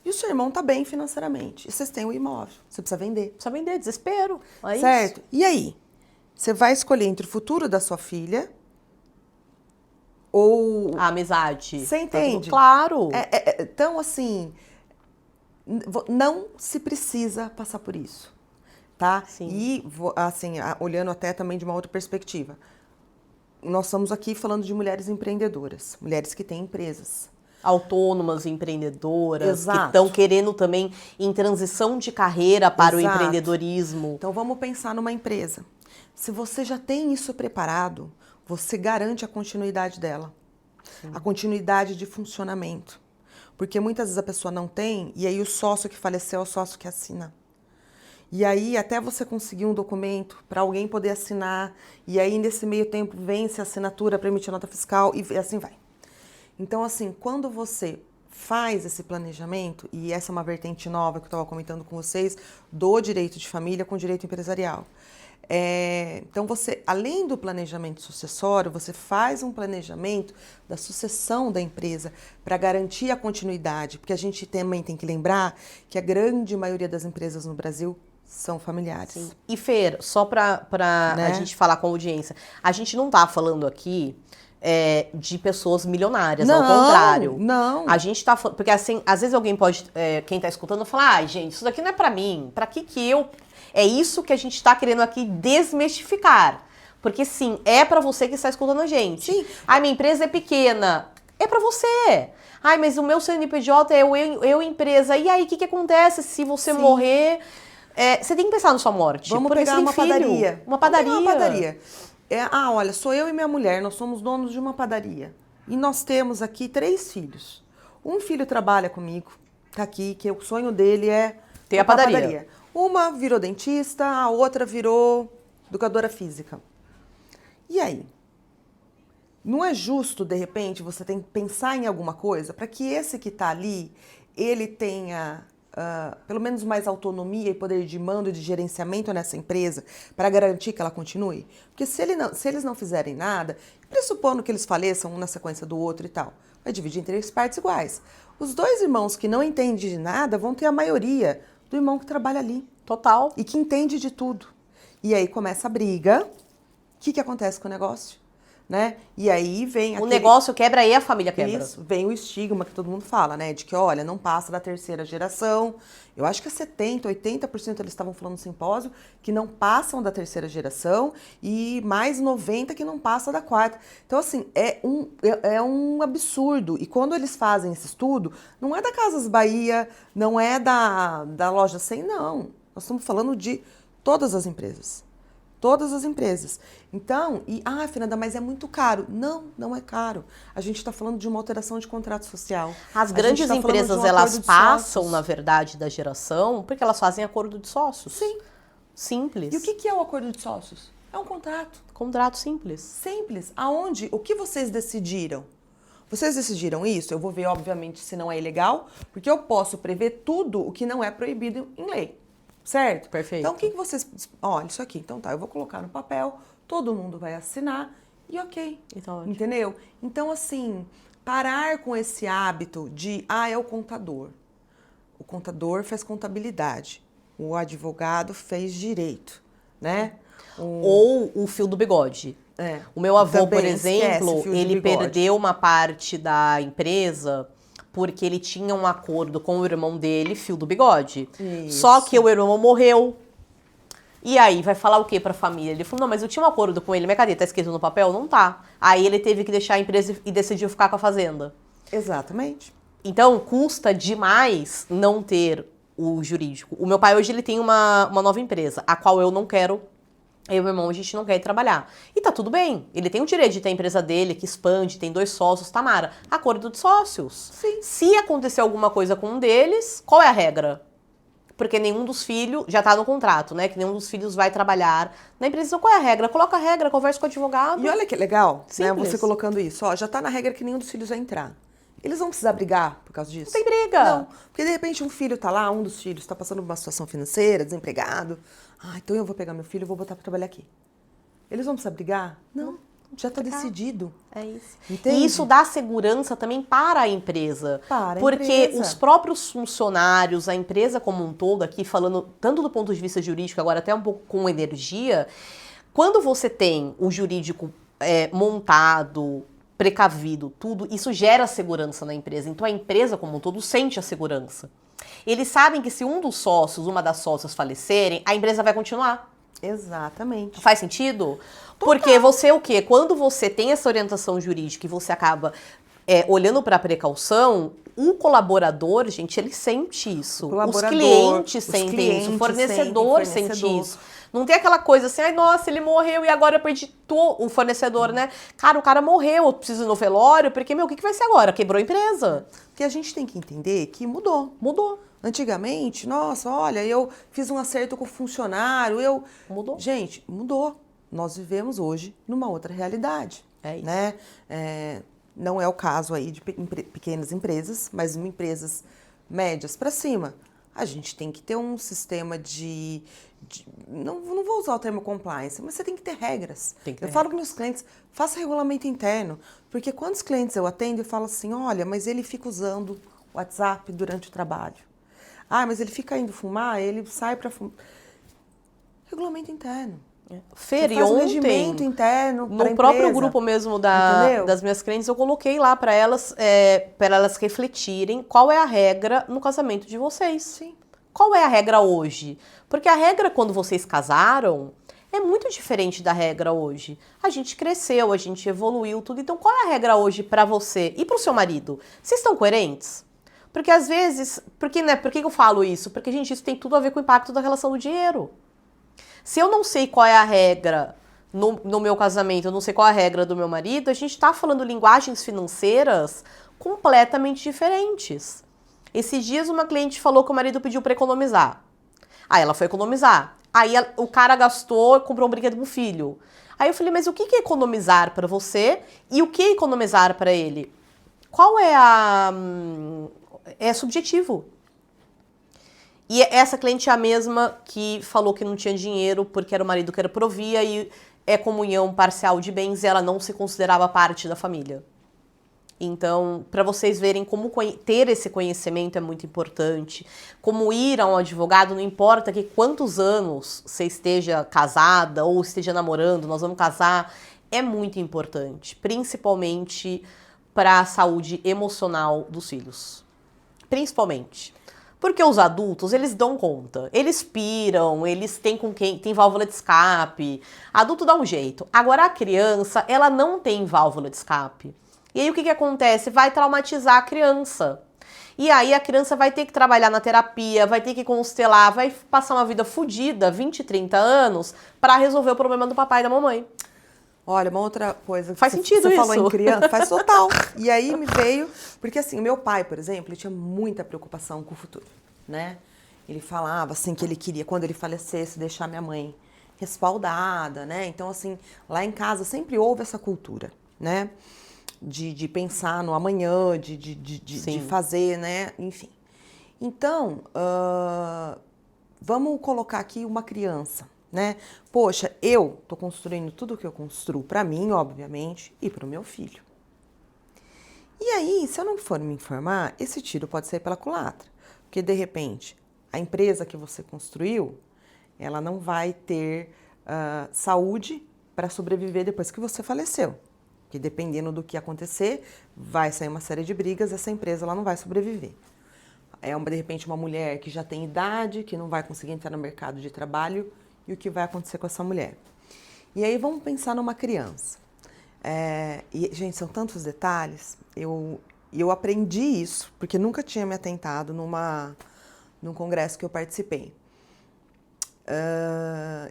E o seu irmão tá bem financeiramente. E vocês têm o imóvel. Você precisa vender. Precisa vender, desespero. É certo? Isso. E aí? Você vai escolher entre o futuro da sua filha ou... A amizade. Você entende? Claro. Então, assim, não se precisa passar por isso. Tá? Sim. E, assim, olhando até também de uma outra perspectiva. Nós estamos aqui falando de mulheres empreendedoras, mulheres que têm empresas. Autônomas, empreendedoras, Exato. que estão querendo também em transição de carreira para Exato. o empreendedorismo. Então vamos pensar numa empresa. Se você já tem isso preparado, você garante a continuidade dela. Sim. A continuidade de funcionamento. Porque muitas vezes a pessoa não tem, e aí o sócio que faleceu é o sócio que assina. E aí até você conseguir um documento para alguém poder assinar, e aí nesse meio tempo vence a assinatura para emitir nota fiscal e assim vai. Então assim, quando você faz esse planejamento, e essa é uma vertente nova que eu estava comentando com vocês, do direito de família com direito empresarial. Então você, além do planejamento sucessório, você faz um planejamento da sucessão da empresa para garantir a continuidade, porque a gente também tem que lembrar que a grande maioria das empresas no Brasil são familiares. Sim. E Fer, só para Né? a gente falar com a audiência, a gente não tá falando aqui de pessoas milionárias, ao contrário. Não. A gente tá falando, porque assim, às vezes alguém pode, quem tá escutando, falar, ai gente, isso daqui não é para mim, para que eu... É isso que a gente está querendo aqui desmistificar. Porque sim, é para você que está escutando a gente. Sim. Ai, minha empresa é pequena. É para você. Ai, mas o meu CNPJ é eu empresa. E aí, o que acontece se você morrer? Você tem que pensar na sua morte. Vamos porque pegar você tem uma filho. padaria. Uma padaria. Vamos pegar uma padaria. Olha, sou eu e minha mulher, nós somos donos de uma padaria. E nós temos aqui 3 filhos. Um filho trabalha comigo, tá aqui, que o sonho dele é ter a padaria. Uma virou dentista, a outra virou educadora física. E aí? Não é justo, de repente, você tem que pensar em alguma coisa para que esse que está ali, ele tenha pelo menos mais autonomia e poder de mando e de gerenciamento nessa empresa para garantir que ela continue? Porque se eles não fizerem nada, pressupondo que eles faleçam um na sequência do outro e tal, vai dividir em 3 partes iguais. Os 2 irmãos que não entendem de nada vão ter a maioria do irmão que trabalha ali. Total. E que entende de tudo. E aí começa a briga. O que acontece com o negócio? Né? E aí vem o negócio quebra e a família quebra. Isso, vem o estigma que todo mundo fala, né? De que, olha, não passa da 3ª geração. Eu acho que é 70%, 80% eles estavam falando no simpósio que não passam da 3ª geração e mais 90% que não passa da 4ª. Então, assim, é um absurdo. E quando eles fazem esse estudo, não é da Casas Bahia, não é da Loja 100, não. Nós estamos falando de todas as empresas. Todas as empresas. Então, Fernanda, mas é muito caro. Não, não é caro. A gente está falando de uma alteração de contrato social. As grandes empresas, elas passam, na verdade, da geração, porque elas fazem acordo de sócios. Sim. Simples. E o que é o acordo de sócios? É um contrato. Contrato simples. Simples. O que vocês decidiram? Vocês decidiram isso? Eu vou ver, obviamente, se não é ilegal, porque eu posso prever tudo o que não é proibido em lei. Certo? Perfeito. Então, o que vocês... Olha, isso aqui. Então, tá, eu vou colocar no papel, todo mundo vai assinar e ok. Então, entendeu? Então, assim, parar com esse hábito de, é o contador. O contador faz contabilidade. O advogado fez direito, né? Ou o fio do bigode. O meu avô, também, por exemplo, ele perdeu uma parte da empresa... porque ele tinha um acordo com o irmão dele, fio do bigode. Isso. Só que o irmão morreu. E aí, vai falar o quê pra família? Ele falou, não, mas eu tinha um acordo com ele, mas cadê? Tá escrito no papel? Não tá. Aí ele teve que deixar a empresa e decidiu ficar com a fazenda. Exatamente. Então, custa demais não ter o jurídico. O meu pai hoje, ele tem uma nova empresa, a qual eu não quero... Eu e meu irmão, a gente não quer ir trabalhar. E tá tudo bem. Ele tem o direito de ter a empresa dele, que expande, tem 2 sócios, Tamara. Acordo de sócios. Sim. Se acontecer alguma coisa com um deles, qual é a regra? Porque nenhum dos filhos, já tá no contrato, né? Que nenhum dos filhos vai trabalhar na empresa. Então, qual é a regra? Coloca a regra, conversa com o advogado. E olha que legal, né? Simples. Você colocando isso. Já tá na regra que nenhum dos filhos vai entrar. Eles vão precisar brigar por causa disso? Não tem briga. Não, porque de repente um filho tá lá, um dos filhos tá passando por uma situação financeira, desempregado. Então eu vou pegar meu filho e vou botar pra trabalhar aqui. Eles vão precisar brigar? Não, já tá decidido. É isso. Entende? E isso dá segurança também para a empresa. Porque os próprios funcionários, a empresa como um todo, aqui falando tanto do ponto de vista jurídico, agora até um pouco com energia, quando você tem o jurídico montado, precavido, tudo, isso gera segurança na empresa. Então a empresa como um todo sente a segurança. Eles sabem que se um dos sócios, uma das sócias falecerem, a empresa vai continuar. Exatamente. Faz sentido? Porque você o quê? Quando você tem essa orientação jurídica e você acaba olhando para a precaução, o colaborador, gente, ele sente isso. Os clientes sentem isso, o fornecedor sente isso. Não tem aquela coisa assim, ai, nossa, ele morreu e agora eu perdi o fornecedor, né? Cara, o cara morreu, eu preciso ir no velório, porque, meu, o que vai ser agora? Quebrou a empresa. Porque a gente tem que entender que mudou. Mudou. Antigamente, nossa, olha, eu fiz um acerto com o funcionário, Mudou. Gente, mudou. Nós vivemos hoje numa outra realidade. É isso. Né? Não é o caso aí de pequenas empresas, mas em empresas médias para cima. A gente tem que ter um sistema não vou usar o termo compliance, mas você tem que ter regras. Eu falo com meus clientes, faça regulamento interno, porque quantos clientes eu atendo e falo assim, olha, mas ele fica usando o WhatsApp durante o trabalho. Ah, mas ele fica indo fumar, ele sai para fumar. Regulamento interno. Fer, e faz um ontem, regimento interno no próprio grupo mesmo das minhas clientes, eu coloquei lá para elas refletirem qual é a regra no casamento de vocês. Sim. Qual é a regra hoje? Porque a regra quando vocês casaram é muito diferente da regra hoje. A gente cresceu, a gente evoluiu, tudo. Então, qual é a regra hoje para você e para o seu marido? Vocês estão coerentes? Porque às vezes, por que eu falo isso? Porque, gente, isso tem tudo a ver com o impacto da relação do dinheiro. Se eu não sei qual é a regra no meu casamento, eu não sei qual é a regra do meu marido, a gente está falando linguagens financeiras completamente diferentes. Esses dias uma cliente falou que o marido pediu para economizar. Aí ela foi economizar. Aí o cara gastou, comprou um brinquedo pro filho. Aí eu falei, mas o que é economizar para você e o que é economizar para ele? Qual é é subjetivo. E essa cliente é a mesma que falou que não tinha dinheiro porque era o marido que era provia e é comunhão parcial de bens e ela não se considerava parte da família. Então, para vocês verem como ter esse conhecimento é muito importante, como ir a um advogado, não importa que quantos anos você esteja casada ou esteja namorando, nós vamos casar, é muito importante, principalmente para a saúde emocional dos filhos. Principalmente. Porque os adultos, eles dão conta, eles piram, eles têm tem válvula de escape, adulto dá um jeito. Agora a criança, ela não tem válvula de escape. E aí o que acontece? Vai traumatizar a criança. E aí a criança vai ter que trabalhar na terapia, vai ter que constelar, vai passar uma vida fodida, 20, 30 anos, para resolver o problema do papai e da mamãe. Olha, uma outra coisa que faz sentido você isso. falou em criança, faz total. E aí me veio, porque assim, o meu pai, por exemplo, ele tinha muita preocupação com o futuro, né? Ele falava assim que ele queria, quando ele falecesse, deixar minha mãe respaldada, né? Então assim, lá em casa sempre houve essa cultura, né? De pensar no amanhã, de fazer, né? Enfim. Então, vamos colocar aqui uma criança, né? Poxa, eu tô construindo tudo que eu construo para mim, obviamente, e para o meu filho. E aí, se eu não for me informar, esse tiro pode sair pela culatra. Porque, de repente, a empresa que você construiu, ela não vai ter saúde para sobreviver depois que você faleceu. Porque dependendo do que acontecer, vai sair uma série de brigas, essa empresa ela não vai sobreviver. De repente, uma mulher que já tem idade, que não vai conseguir entrar no mercado de trabalho, e o que vai acontecer com essa mulher. E aí vamos pensar numa criança. E, gente, são tantos detalhes. Eu aprendi isso, porque nunca tinha me atentado num congresso que eu participei.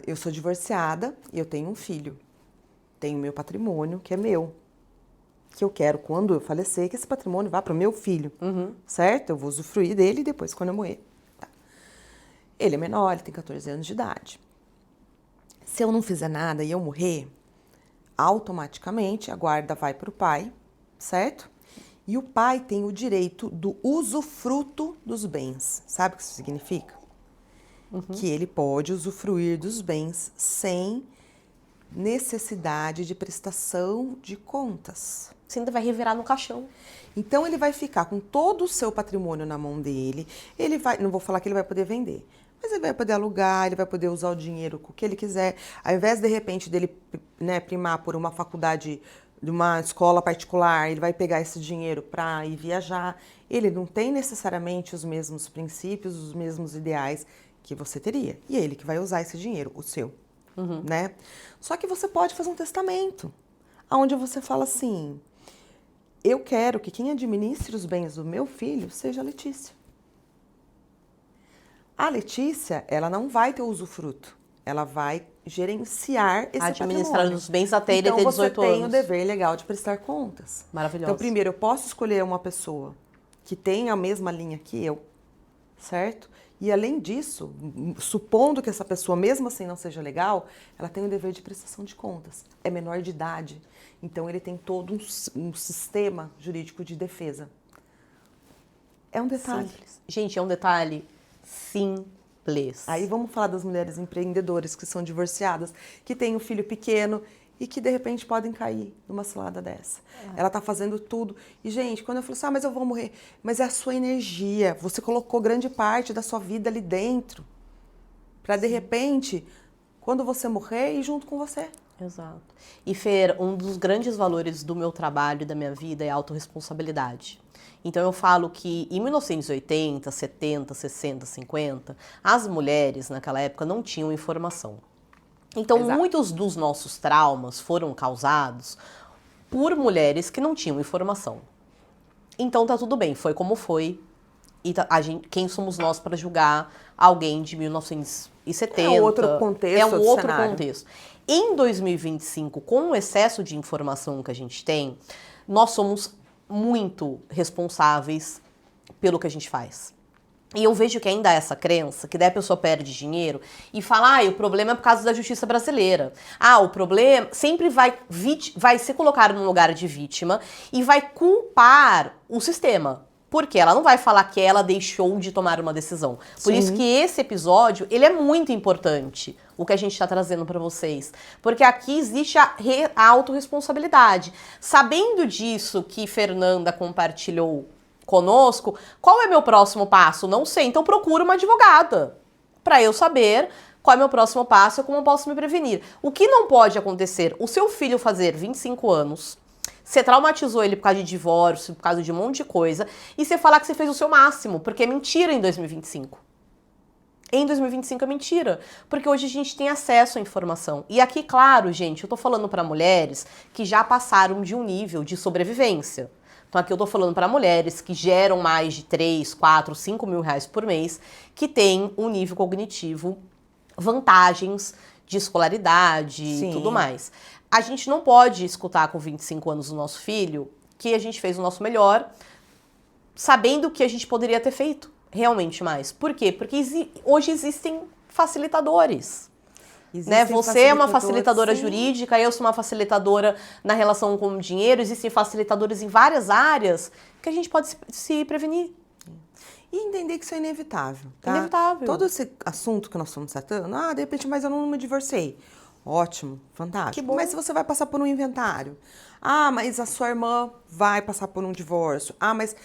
Eu sou divorciada e eu tenho um filho. Tenho meu patrimônio, que é meu. Que eu quero, quando eu falecer, que esse patrimônio vá para o meu filho. Certo? Eu vou usufruir dele depois, quando eu morrer. Tá. Ele é menor, ele tem 14 anos de idade. Se eu não fizer nada e eu morrer, automaticamente a guarda vai para o pai, certo? E o pai tem o direito do usufruto dos bens. Sabe o que isso significa? Que ele pode usufruir dos bens sem necessidade de prestação de contas. Você ainda vai revirar no caixão. Então ele vai ficar com todo o seu patrimônio na mão dele. Ele vai, não vou falar que ele vai poder vender, mas ele vai poder alugar, ele vai poder usar o dinheiro com o que ele quiser. Ao invés, de repente, dele, né, primar por uma faculdade, de uma escola particular, ele vai pegar esse dinheiro para ir viajar. Ele não tem necessariamente os mesmos princípios, os mesmos ideais que você teria. E é ele que vai usar esse dinheiro, o seu. Né? Só que você pode fazer um testamento, onde você fala assim, eu quero que quem administre os bens do meu filho seja a Letícia. A Letícia, ela não vai ter usufruto ela vai gerenciar esse Administrar patrimônio. os bens até ele Então, ter 18 você tem anos. o dever legal de prestar contas. Maravilhoso. Então, primeiro, eu posso escolher uma pessoa que tem a mesma linha que eu, certo? E, além disso, supondo que essa pessoa, mesmo assim, não seja legal, ela tem o dever de prestação de contas. É menor de idade. Então, ele tem todo um sistema jurídico de defesa. É um detalhe. Simples. Gente, é um detalhe simples. Aí vamos falar das mulheres empreendedoras que são divorciadas, que têm um filho pequeno e que de repente podem cair numa cilada dessa. Ela tá fazendo tudo. E, gente, quando eu falo assim, mas eu vou morrer. Mas é a sua energia. Você colocou grande parte da sua vida ali dentro. Pra, de repente, quando você morrer, ir junto com você. Exato. E, Fer, um dos grandes valores do meu trabalho e da minha vida é a autorresponsabilidade. Então eu falo que em 1980, 70, 60, 50, as mulheres naquela época não tinham informação. Então Exato. Muitos dos nossos traumas foram causados por mulheres que não tinham informação. Então tá tudo bem, foi como foi. E quem somos nós para julgar alguém de 1970? É outro contexto, É um outro cenário. contexto. Em 2025, com o excesso de informação que a gente tem, nós somos muito responsáveis pelo que a gente faz. E eu vejo que ainda há essa crença, que daí a pessoa perde dinheiro e fala, o problema é por causa da justiça brasileira. O problema sempre vai ser colocado num lugar de vítima e vai culpar o sistema. Porque ela não vai falar que ela deixou de tomar uma decisão. Por Sim. isso que esse episódio, ele é muito importante, o que a gente está trazendo para vocês. Porque aqui existe a autorresponsabilidade. Sabendo disso que Fernanda compartilhou conosco, qual é meu próximo passo? Não sei, então procura uma advogada para eu saber qual é meu próximo passo e como eu posso me prevenir. O que não pode acontecer? O seu filho fazer 25 anos, você traumatizou ele por causa de divórcio, por causa de um monte de coisa, e você falar que você fez o seu máximo, porque é mentira em 2025. Em 2025 é mentira, porque hoje a gente tem acesso à informação. E aqui, claro, gente, eu tô falando para mulheres que já passaram de um nível de sobrevivência. Então aqui eu tô falando para mulheres que geram mais de 3, 4, 5 mil reais por mês, que têm um nível cognitivo, vantagens de escolaridade e tudo mais. A gente não pode escutar com 25 anos o nosso filho que a gente fez o nosso melhor, sabendo que a gente poderia ter feito realmente mais. Por quê? Porque hoje existem facilitadores. Né? Você é uma facilitadora jurídica, eu sou uma facilitadora na relação com o dinheiro, existem facilitadores em várias áreas que a gente pode se prevenir. E entender que isso é inevitável, tá? Inevitável. Todo esse assunto que nós estamos tratando, de repente, mas eu não me divorciei. Ótimo, fantástico. Que bom. Mas se você vai passar por um inventário, mas a sua irmã vai passar por um divórcio, mas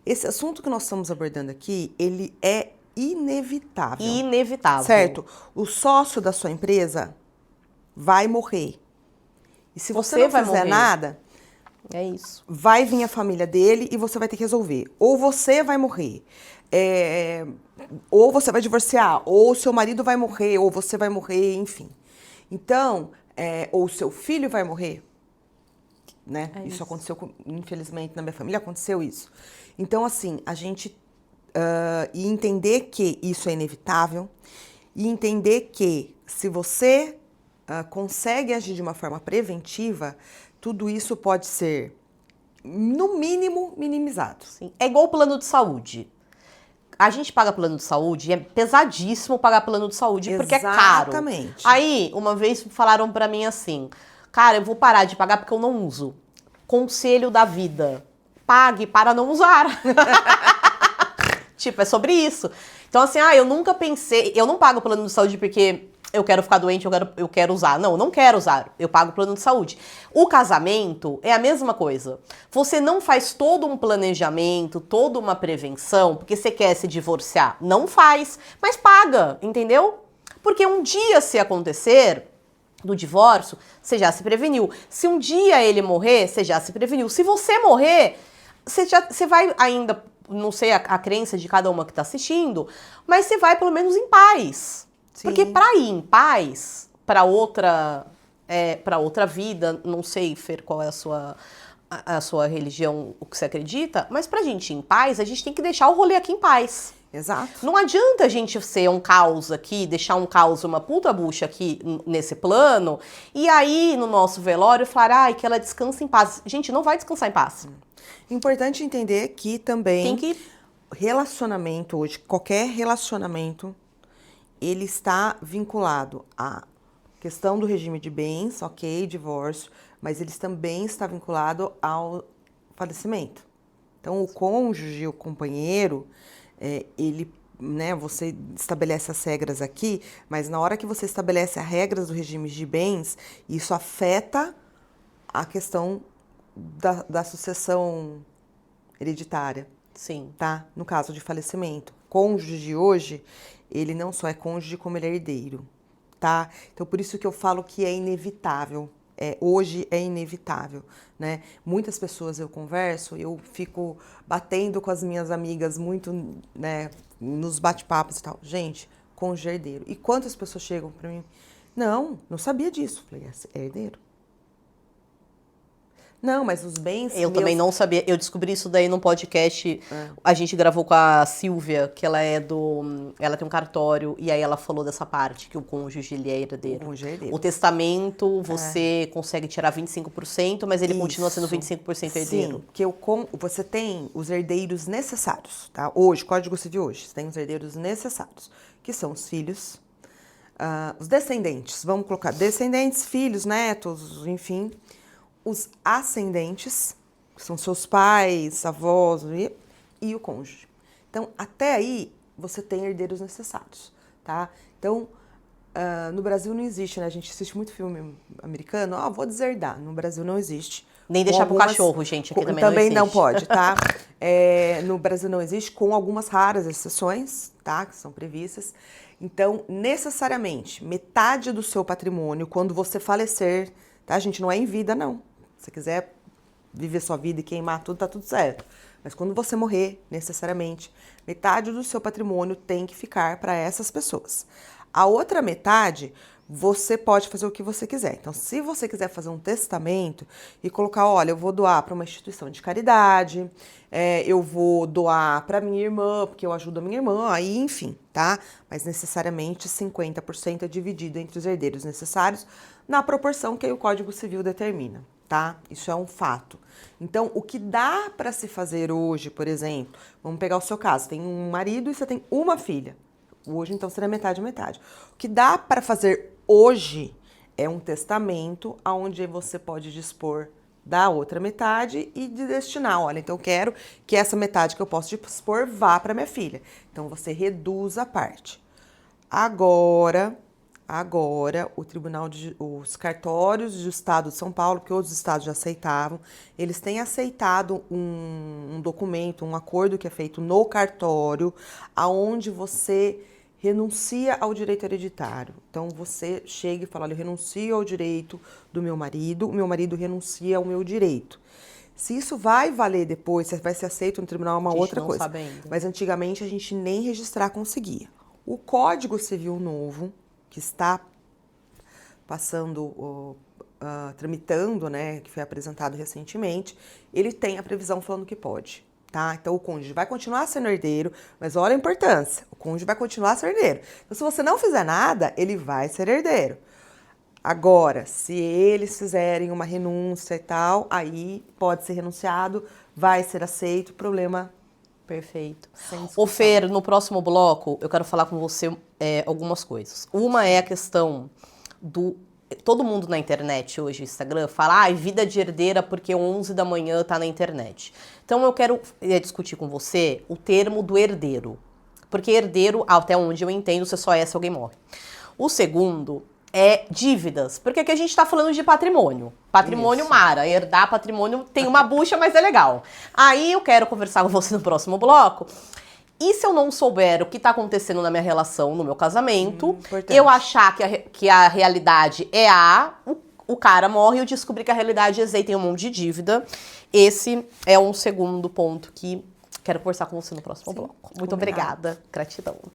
esse assunto que nós estamos abordando aqui, ele é inevitável. Inevitável. Certo? O sócio da sua empresa vai morrer. E se você não vai fizer morrer. nada, é isso. Vai vir a família dele e você vai ter que resolver. Ou você vai morrer, ou você vai divorciar, ou seu marido vai morrer, ou você vai morrer, enfim. Então, ou seu filho vai morrer, né? Isso aconteceu, infelizmente, na minha família, aconteceu isso. Então, assim, a gente e entender que isso é inevitável, e entender que se você consegue agir de uma forma preventiva, tudo isso pode ser, no mínimo, minimizado. Sim. É igual o plano de saúde. A gente paga plano de saúde e é pesadíssimo pagar plano de saúde porque é caro. Exatamente. Aí, uma vez falaram pra mim assim, cara, eu vou parar de pagar porque eu não uso. Conselho da vida. Pague para não usar. Tipo, é sobre isso. Então, assim, eu nunca pensei... Eu não pago plano de saúde porque eu quero ficar doente, eu quero usar. Não, eu não quero usar. Eu pago plano de saúde. O casamento é a mesma coisa. Você não faz todo um planejamento, toda uma prevenção, porque você quer se divorciar. Não faz, mas paga, entendeu? Porque um dia, se acontecer do divórcio, você já se preveniu. Se um dia ele morrer, você já se preveniu. Se você morrer, você vai ainda... Não sei a crença de cada uma que está assistindo, mas você vai pelo menos em paz. Sim. Porque para ir em paz, para outra vida, não sei, Fer, qual é a sua religião, o que você acredita, mas pra gente ir em paz, a gente tem que deixar o rolê aqui em paz. Exato. Não adianta a gente ser um caos aqui, deixar um caos, uma puta bucha aqui nesse plano, e aí no nosso velório falar, ai, que ela descansa em paz. Gente, não vai descansar em paz. Importante entender que também Tem que... relacionamento hoje, qualquer relacionamento, ele está vinculado à questão do regime de bens, ok, divórcio, mas ele também está vinculado ao falecimento. Então, o cônjuge, o companheiro, ele, né, você estabelece as regras aqui, mas na hora que você estabelece as regras do regime de bens, isso afeta a questão da sucessão hereditária. Sim. Tá? No caso de falecimento. Cônjuge de hoje, ele não só é cônjuge, como ele é herdeiro, tá? Então, por isso que eu falo que é inevitável. Hoje é inevitável, né? Muitas pessoas eu converso, eu fico batendo com as minhas amigas muito, né, nos bate-papos e tal. Gente, cônjuge é herdeiro. E quantas pessoas chegam pra mim? Não sabia disso. Falei, é herdeiro? Não, mas os bens... Eu também não sabia. Eu descobri isso daí num podcast. A gente gravou com a Silvia, que ela ela tem um cartório, e aí ela falou dessa parte, que o cônjuge, ele é herdeiro. O cônjuge é herdeiro. O testamento, você consegue tirar 25%, mas ele continua sendo 25% herdeiro. Sim, que você tem os herdeiros necessários, tá? Hoje, Código Civil hoje, você tem os herdeiros necessários, que são os filhos, os descendentes, vamos colocar descendentes, filhos, netos, enfim... Os ascendentes, que são seus pais, avós e o cônjuge. Então, até aí, você tem herdeiros necessários, tá? Então, no Brasil não existe, né? A gente assiste muito filme americano, vou deserdar. No Brasil não existe. Nem deixar pro cachorro, gente, aqui também não existe. pode, tá? No Brasil não existe, com algumas raras exceções, tá? Que são previstas. Então, necessariamente, metade do seu patrimônio, quando você falecer, tá? Gente, não é em vida, não. Se você quiser viver sua vida e queimar tudo, tá tudo certo. Mas quando você morrer, necessariamente, metade do seu patrimônio tem que ficar para essas pessoas. A outra metade, você pode fazer o que você quiser. Então, se você quiser fazer um testamento e colocar, olha, eu vou doar para uma instituição de caridade, eu vou doar para minha irmã, porque eu ajudo a minha irmã, aí, enfim, tá? Mas necessariamente 50% é dividido entre os herdeiros necessários na proporção que aí o Código Civil determina. Tá? Isso é um fato. Então, o que dá para se fazer hoje, por exemplo, vamos pegar o seu caso, tem um marido e você tem uma filha. Hoje, então, seria metade. O que dá para fazer hoje é um testamento onde você pode dispor da outra metade e de destinar. Olha, então eu quero que essa metade que eu posso dispor vá para minha filha. Então, você reduz a parte. Agora, os cartórios do Estado de São Paulo, que outros estados já aceitavam, eles têm aceitado um documento, um acordo que é feito no cartório, aonde você renuncia ao direito hereditário. Então, você chega e fala, olha, eu renuncio ao direito do meu marido, o meu marido renuncia ao meu direito. Se isso vai valer depois, se vai ser aceito no tribunal, é uma outra coisa. Sabe ainda. Mas antigamente a gente nem registrar conseguia. O Código Civil novo, que está tramitando, né, que foi apresentado recentemente, ele tem a previsão falando que pode, tá? Então, o cônjuge vai continuar sendo herdeiro, mas olha a importância, o cônjuge vai continuar sendo herdeiro. Então, se você não fizer nada, ele vai ser herdeiro. Agora, se eles fizerem uma renúncia e tal, aí pode ser renunciado, vai ser aceito, problema... Perfeito. Ô Fer, no próximo bloco, eu quero falar com você algumas coisas. Uma é a questão do... Todo mundo na internet hoje, Instagram, fala vida de herdeira porque 11 da manhã tá na internet. Então eu quero discutir com você o termo do herdeiro. Porque herdeiro, até onde eu entendo, você só é se alguém morre. O segundo é dívidas, porque aqui a gente tá falando de patrimônio. Patrimônio Mara, herdar patrimônio tem uma bucha, mas é legal. Aí eu quero conversar com você no próximo bloco. E se eu não souber o que tá acontecendo na minha relação, no meu casamento, eu achar que a realidade é o cara morre e eu descobri que a realidade é tem um monte de dívida. Esse é um segundo ponto que quero conversar com você no próximo bloco. Muito obrigada. Gratidão.